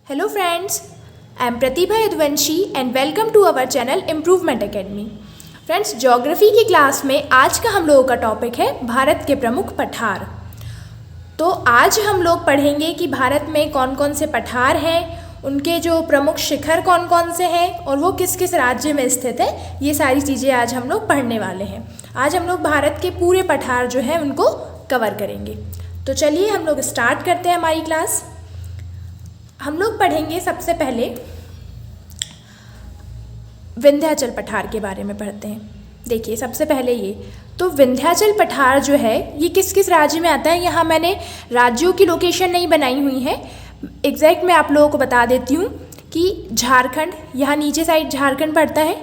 Hello friends, I am Pratibha Yadvanshi and welcome to our channel Improvement Academy. Friends, geography की class में आज का हम लोगों का टॉपिक है भारत के प्रमुख पठार। तो आज हम लोग पढ़ेंगे कि भारत में कौन कौन से पठार हैं, उनके जो प्रमुख शिखर कौन कौन से हैं और वो किस किस राज्य में स्थित है। ये सारी चीज़ें आज हम लोग पढ़ने वाले हैं। आज हम लोग भारत के पूरे पठार जो हैं उनको कवर करेंगे। तो चलिए हम लोग स्टार्ट करते हैं हमारी क्लास। हम लोग पढ़ेंगे सबसे पहले विंध्याचल पठार के बारे में पढ़ते हैं। देखिए सबसे पहले ये तो विंध्याचल पठार जो है ये किस किस राज्य में आता है। यहाँ मैंने राज्यों की लोकेशन नहीं बनाई हुई है, एग्जैक्ट मैं आप लोगों को बता देती हूँ कि झारखंड, यहाँ नीचे साइड झारखंड पड़ता है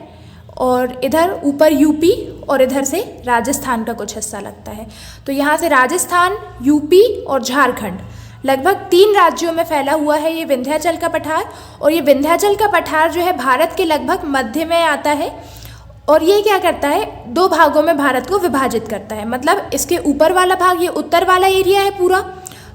और इधर ऊपर यूपी और इधर से राजस्थान का कुछ हिस्सा लगता है। तो यहाँ से राजस्थान, यूपी और झारखंड लगभग 3 राज्यों में फैला हुआ है ये विंध्याचल का पठार। और ये विंध्याचल का पठार जो है भारत के लगभग मध्य में आता है और ये क्या करता है, 2 भागों में भारत को विभाजित करता है। मतलब इसके ऊपर वाला भाग, ये उत्तर वाला एरिया है पूरा,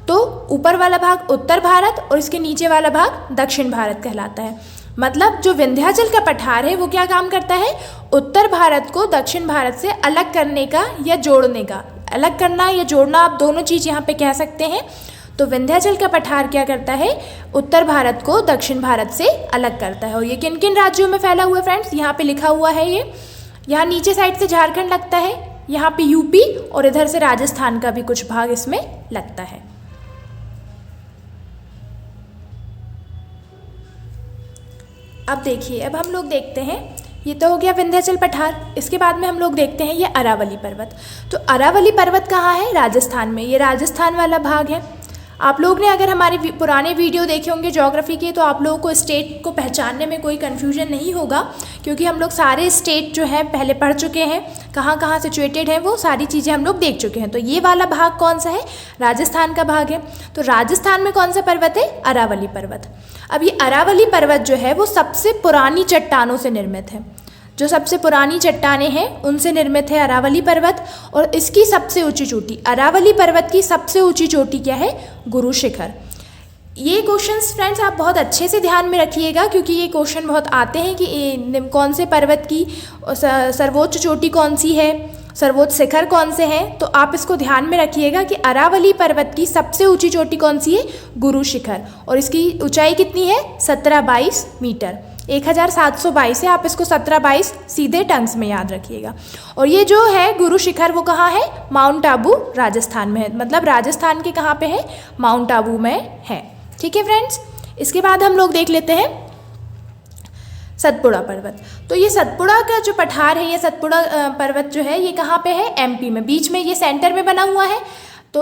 तो ऊपर वाला भाग उत्तर भारत और इसके नीचे वाला भाग दक्षिण भारत कहलाता है। मतलब जो विंध्याचल का पठार है वो क्या काम करता है, उत्तर भारत को दक्षिण भारत से अलग करने का या जोड़ने का, अलग करना या जोड़ना, आप दोनों चीज़ यहाँ पे कह सकते हैं। तो विंध्याचल का पठार क्या करता है, उत्तर भारत को दक्षिण भारत से अलग करता है। और ये किन किन राज्यों में फैला हुआ है फ्रेंड्स, यहाँ पे लिखा हुआ है। ये यहाँ नीचे साइड से झारखंड लगता है, यहाँ पे यूपी और इधर से राजस्थान का भी कुछ भाग इसमें लगता है। अब देखिए, अब हम लोग देखते हैं, ये तो हो गया विंध्याचल पठार। इसके बाद में हम लोग देखते हैं ये अरावली पर्वत। तो अरावली पर्वत कहाँ है, राजस्थान में। ये राजस्थान वाला भाग है। आप लोग ने अगर हमारे पुराने वीडियो देखे होंगे ज्योग्राफी के, तो आप लोगों को स्टेट को पहचानने में कोई कन्फ्यूजन नहीं होगा, क्योंकि हम लोग सारे स्टेट जो है पहले पढ़ चुके हैं, कहाँ कहाँ सिचुएटेड है वो सारी चीज़ें हम लोग देख चुके हैं। तो ये वाला भाग कौन सा है, राजस्थान का भाग है। तो राजस्थान में कौन सा पर्वत है, अरावली पर्वत। अब ये अरावली पर्वत जो है वो सबसे पुरानी चट्टानों से निर्मित है। जो सबसे पुरानी चट्टानें हैं उनसे निर्मित है अरावली पर्वत। और इसकी सबसे ऊंची चोटी, अरावली पर्वत की सबसे ऊंची चोटी क्या है, गुरु शिखर। ये क्वेश्चंस फ्रेंड्स आप बहुत अच्छे से ध्यान में रखिएगा, क्योंकि ये क्वेश्चन बहुत आते हैं कि कौन से पर्वत की सर्वोच्च चोटी कौन सी है, सर्वोच्च शिखर कौन से हैं। तो आप इसको ध्यान में रखिएगा कि अरावली पर्वत की सबसे ऊंची चोटी कौन सी है, गुरु शिखर। और इसकी ऊंचाई कितनी है, 1722 मीटर, 1722 है। आप इसको 1722 सीधे टंग्स में याद रखिएगा। और ये जो है गुरु शिखर वो कहाँ है, माउंट आबू राजस्थान में है। मतलब राजस्थान के कहाँ पे है, माउंट आबू में है। ठीक है फ्रेंड्स, इसके बाद हम लोग देख लेते हैं सतपुड़ा पर्वत। तो ये सतपुड़ा का जो पठार है, ये सतपुड़ा पर्वत जो है ये कहाँ पे है, एमपी में, बीच में ये सेंटर में बना हुआ है। तो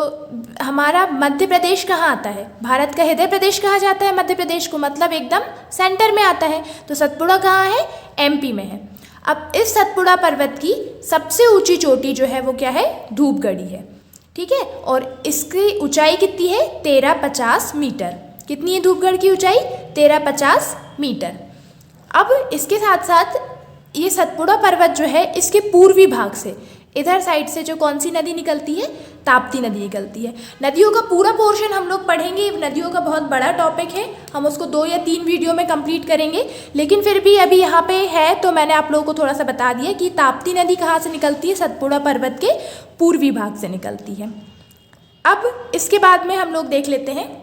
हमारा मध्य प्रदेश कहाँ आता है, भारत का हृदय प्रदेश कहा जाता है मध्य प्रदेश को, मतलब एकदम सेंटर में आता है। तो सतपुड़ा कहाँ है, एमपी में है। अब इस सतपुड़ा पर्वत की सबसे ऊंची चोटी जो है वो क्या है, धूपगढ़ी है। ठीक है, और इसकी ऊंचाई कितनी है, 1350 मीटर। कितनी है धूपगढ़ की ऊंचाई, 1350 मीटर। अब इसके साथ साथ ये सतपुड़ा पर्वत जो है इसके पूर्वी भाग से, इधर साइड से जो कौन सी नदी निकलती है, ताप्ती नदी निकलती है। नदियों का पूरा पोर्शन हम लोग पढ़ेंगे, नदियों का बहुत बड़ा टॉपिक है, हम उसको 2 या 3 वीडियो में कंप्लीट करेंगे। लेकिन फिर भी अभी यहाँ पे है तो मैंने आप लोगों को थोड़ा सा बता दिया कि ताप्ती नदी कहाँ से निकलती है, सतपुड़ा पर्वत के पूर्वी भाग से निकलती है। अब इसके बाद में हम लोग देख लेते हैं,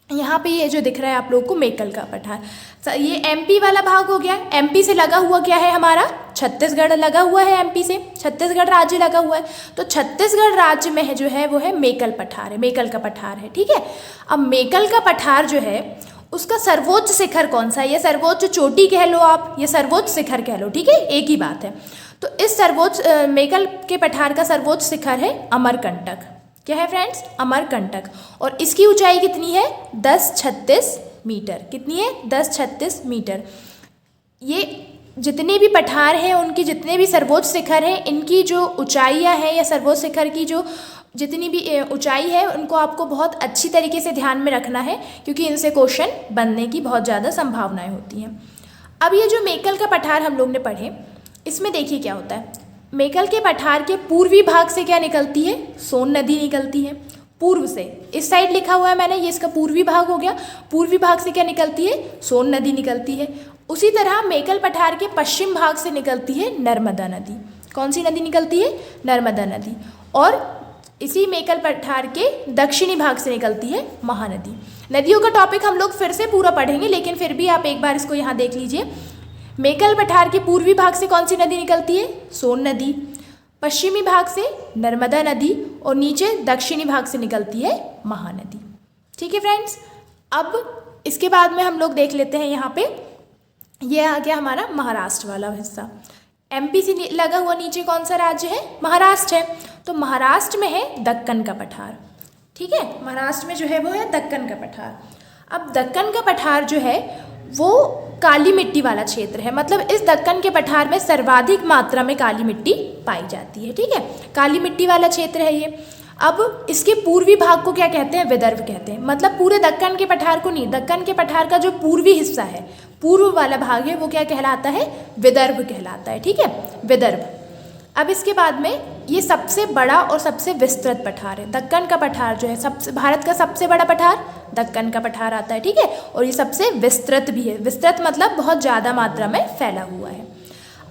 यहाँ पे ये जो दिख रहा है आप लोग को मेकल का पठार, ये एमपी वाला भाग हो गया। एमपी से लगा हुआ क्या है हमारा, छत्तीसगढ़ लगा हुआ है, एमपी से छत्तीसगढ़ राज्य लगा हुआ है। तो छत्तीसगढ़ राज्य में है जो है वो है मेकल पठार है, मेकल का पठार है। ठीक है, अब मेकल का पठार जो है उसका सर्वोच्च शिखर कौन सा है, ये सर्वोच्च चोटी कह लो आप, ये सर्वोच्च शिखर कह लो, ठीक है, एक ही बात है। तो इस सर्वोच्च मेकल के पठार का सर्वोच्च शिखर है अमरकंटक। क्या है फ्रेंड्स, अमरकंटक। और इसकी ऊंचाई कितनी है, 1036 मीटर। कितनी है, 1036 मीटर। ये जितने भी पठार हैं उनकी जितने भी सर्वोच्च शिखर हैं, इनकी जो ऊंचाइयाँ हैं या सर्वोच्च शिखर की जो जितनी भी ऊंचाई है उनको आपको बहुत अच्छी तरीके से ध्यान में रखना है, क्योंकि इनसे क्वेश्चन बनने की बहुत ज़्यादा संभावनाएं होती हैं। अब ये जो मेकल का पठार हम लोग ने पढ़े, इसमें देखिए क्या होता है, मेकल के पठार के पूर्वी भाग से क्या निकलती है, सोन नदी निकलती है। पूर्व से, इस साइड लिखा हुआ है मैंने, ये इसका पूर्वी भाग हो गया। पूर्वी भाग से क्या निकलती है? सोन नदी निकलती है। उसी तरह मेकल पठार के पश्चिम भाग से निकलती है नर्मदा नदी। कौन सी नदी निकलती है? नर्मदा नदी। और इसी मेकल पठार के दक्षिणी भाग से निकलती है महानदी। नदियों का टॉपिक हम लोग फिर से पूरा पढ़ेंगे, लेकिन फिर भी आप एक बार इसको यहाँ देख लीजिए। मेकल पठार के पूर्वी भाग से कौन सी नदी निकलती है? सोन नदी। पश्चिमी भाग से नर्मदा नदी और नीचे दक्षिणी भाग से निकलती है महानदी। ठीक है फ्रेंड्स, अब इसके बाद में हम लोग देख लेते हैं यहाँ पे, ये आ गया हमारा महाराष्ट्र वाला हिस्सा। एमपी से लगा हुआ नीचे कौन सा राज्य है? महाराष्ट्र है। तो महाराष्ट्र में है दक्कन का पठार। ठीक है, महाराष्ट्र में जो है वो है दक्कन का पठार। अब दक्कन का पठार जो है वो काली मिट्टी वाला क्षेत्र है, मतलब इस दक्कन के पठार में सर्वाधिक मात्रा में काली मिट्टी पाई जाती है। ठीक है, काली मिट्टी वाला क्षेत्र है ये। अब इसके पूर्वी भाग को क्या कहते हैं? विदर्भ कहते हैं। मतलब पूरे दक्कन के पठार को नहीं, दक्कन के पठार का जो पूर्वी हिस्सा है, पूर्व वाला भाग है, वो क्या कहलाता है? विदर्भ कहलाता है। ठीक है, विदर्भ। अब इसके बाद में ये सबसे बड़ा और सबसे विस्तृत पठार है। दक्कन का पठार जो है सबसे, भारत का सबसे बड़ा पठार दक्कन का पठार आता है। ठीक है, और ये सबसे विस्तृत भी है। विस्तृत मतलब बहुत ज़्यादा मात्रा में फैला हुआ है।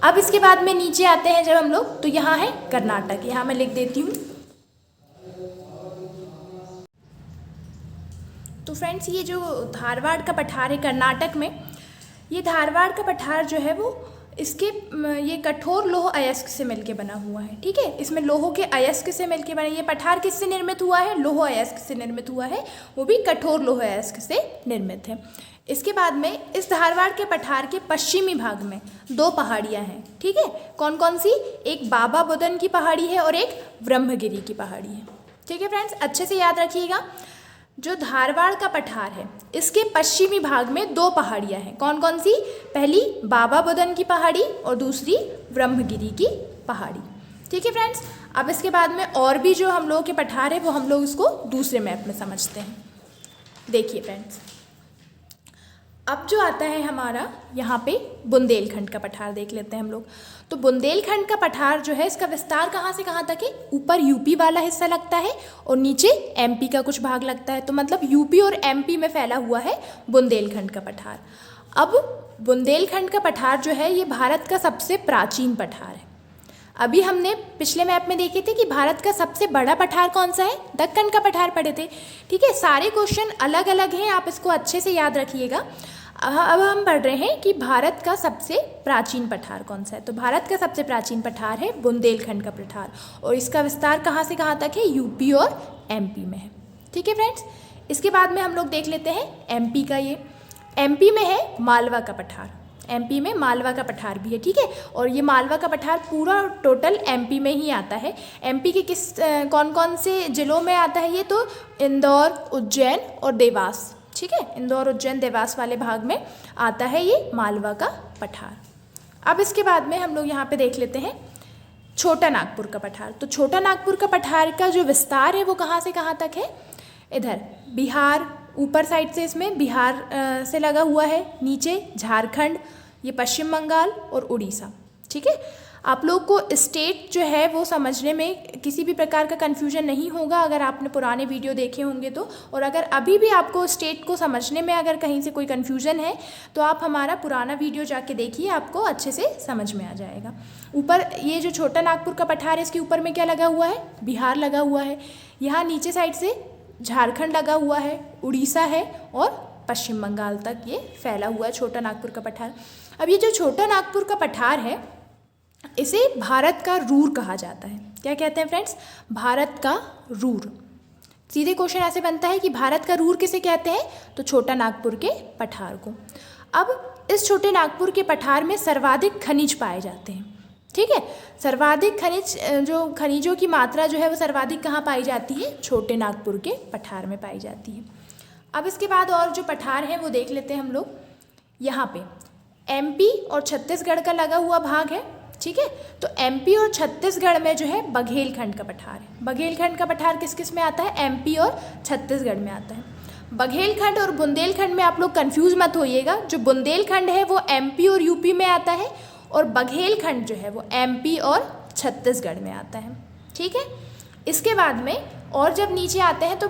अब इसके बाद में नीचे आते हैं जब हम लोग, तो यहाँ है कर्नाटक। यहाँ मैं लिख देती हूँ। तो फ्रेंड्स, ये जो धारवाड़ का पठार है कर्नाटक में, ये धारवाड़ का पठार जो है वो इसके ये कठोर लोह अयस्क से मिलके बना हुआ है। ठीक है, इसमें लोहों के अयस्क से मिलके बना। ये पठार किससे निर्मित हुआ है? लोह अयस्क से निर्मित हुआ है, वो भी कठोर लोह अयस्क से निर्मित है। इसके बाद में इस धारवाड़ के पठार के पश्चिमी भाग में 2 पहाड़ियाँ हैं। ठीक है, कौन कौन सी? एक बाबा बुदन की पहाड़ी है और एक ब्रह्मगिरी की पहाड़ी है। ठीक है फ्रेंड्स, अच्छे से याद रखिएगा। जो धारवाड़ का पठार है इसके पश्चिमी भाग में 2 पहाड़ियाँ हैं। कौन कौन सी? पहली बाबा बुदन की पहाड़ी और दूसरी ब्रह्मगिरी की पहाड़ी। ठीक है फ्रेंड्स, अब इसके बाद में और भी जो हम लोगों के पठार है वो हम लोग इसको दूसरे मैप में समझते हैं। देखिए फ्रेंड्स, अब जो आता है हमारा यहाँ पे बुंदेलखंड का पठार देख लेते हैं हम लोग। तो बुंदेलखंड का पठार जो है इसका विस्तार कहाँ से कहाँ तक है? ऊपर यूपी वाला हिस्सा लगता है और नीचे एमपी का कुछ भाग लगता है। तो मतलब यूपी और एमपी में फैला हुआ है बुंदेलखंड का पठार। अब बुंदेलखंड का पठार जो है ये भारत का सबसे प्राचीन पठार है। अभी हमने पिछले मैप में देखे थे कि भारत का सबसे बड़ा पठार कौन सा है? दक्कन का पठार पढ़े थे। ठीक है, सारे क्वेश्चन अलग अलग हैं, आप इसको अच्छे से याद रखिएगा। अब हम पढ़ रहे हैं कि भारत का सबसे प्राचीन पठार कौन सा है। तो भारत का सबसे प्राचीन पठार है बुंदेलखंड का पठार और इसका विस्तार कहाँ से कहाँ तक है? यूपी और एमपी में है। ठीक है फ्रेंड्स, इसके बाद में हम लोग देख लेते हैं एमपी का। ये एमपी में है मालवा का पठार। एमपी में मालवा का पठार भी है। ठीक है, और ये मालवा का पठार पूरा टोटल एमपी में ही आता है। एमपी के कौन कौन से ज़िलों में आता है ये? तो इंदौर, उज्जैन और देवास। ठीक है, इंदौर, उज्जैन, देवास वाले भाग में आता है ये मालवा का पठार। अब इसके बाद में हम लोग यहाँ पे देख लेते हैं छोटा नागपुर का पठार। तो छोटा नागपुर का पठार का जो विस्तार है वो कहाँ से कहाँ तक है? इधर बिहार, ऊपर साइड से इसमें बिहार से लगा हुआ है, नीचे झारखंड, ये पश्चिम बंगाल और उड़ीसा। ठीक है, आप लोग को स्टेट जो है वो समझने में किसी भी प्रकार का कन्फ्यूजन नहीं होगा अगर आपने पुराने वीडियो देखे होंगे तो। और अगर अभी भी आपको स्टेट को समझने में अगर कहीं से कोई कन्फ्यूजन है तो आप हमारा पुराना वीडियो जाके देखिए, आपको अच्छे से समझ में आ जाएगा। ऊपर ये जो छोटा नागपुर का पठार है इसके ऊपर में क्या लगा हुआ है? बिहार लगा हुआ है। यहाँ नीचे साइड से झारखंड लगा हुआ है, उड़ीसा है और पश्चिम बंगाल तक ये फैला हुआ है छोटा नागपुर का पठार। अब ये जो छोटा नागपुर का पठार है इसे भारत का रूर कहा जाता है। क्या कहते हैं फ्रेंड्स? भारत का रूर। सीधे क्वेश्चन ऐसे बनता है कि भारत का रूर किसे कहते हैं? तो छोटा नागपुर के पठार को। अब इस छोटे नागपुर के पठार में सर्वाधिक खनिज पाए जाते हैं। ठीक है, सर्वाधिक खनिज जो खनिजों की मात्रा जो है वो सर्वाधिक कहाँ पाई जाती है? छोटे नागपुर के पठार में पाई जाती है। अब इसके बाद और जो पठार हैं वो देख लेते हैं हम लोग। यहाँ पे एमपी और छत्तीसगढ़ का लगा हुआ भाग है। ठीक है, तो एमपी और छत्तीसगढ़ में जो है बघेलखंड का पठार है। बघेलखंड का पठार किस किस में आता है? एमपी और छत्तीसगढ़ में आता है। बघेलखंड और बुंदेलखंड में आप लोग कंफ्यूज मत होइएगा। जो बुंदेलखंड है वो एमपी और यूपी में आता है और बघेलखंड जो है वो एमपी और छत्तीसगढ़ में आता है। ठीक है, इसके बाद में और जब नीचे आते हैं तो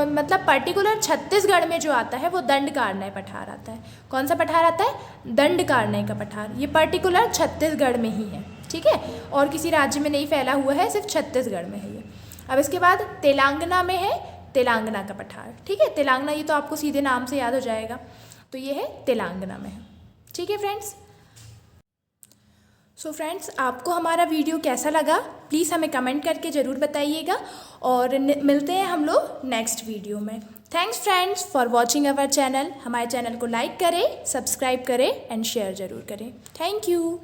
मतलब पर्टिकुलर छत्तीसगढ़ में जो आता है वो दंडकारण्य पठार आता है। कौन सा पठार आता है? दंडकारण्य का पठार। ये पर्टिकुलर छत्तीसगढ़ में ही है, ठीक है, और किसी राज्य में नहीं फैला हुआ है, सिर्फ छत्तीसगढ़ में है ये। अब इसके बाद तेलंगाना में है तेलंगाना का पठार, ठीक है। तेलंगाना ये तो आपको सीधे नाम से याद हो जाएगा, तो ये है तेलंगाना में है, ठीक है फ्रेंड्स। सो फ्रेंड्स, आपको हमारा वीडियो कैसा लगा प्लीज़ हमें कमेंट करके ज़रूर बताइएगा, और मिलते हैं हम लोग नेक्स्ट वीडियो में। Thanks friends for watching our channel. हमारे चैनल को लाइक करें, सब्सक्राइब करें एंड शेयर ज़रूर करें। Thank you.